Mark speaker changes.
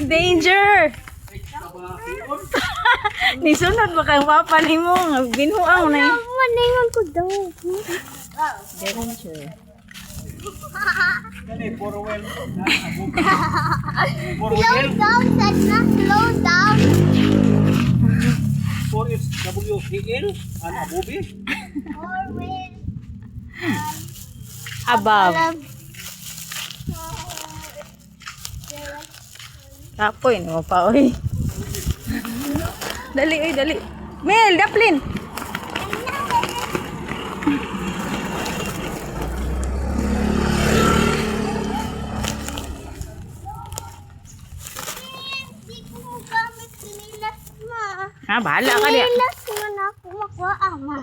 Speaker 1: Danger! Nisunod ba kang papa ni mo? Binuang na yun.
Speaker 2: Maningon ko daw.
Speaker 1: Danger.
Speaker 2: Slow down, said na slow down.
Speaker 3: For is WEL and Abubi.
Speaker 2: Or will.
Speaker 1: Above. Tapoy mo pa, oy. Dali, oy, dali. Mel, Daplin.
Speaker 2: Hindi ko mo gamit sinilas ma.
Speaker 1: Ha, bahala ka diya.
Speaker 2: Sinilas mo na ako makuha ama.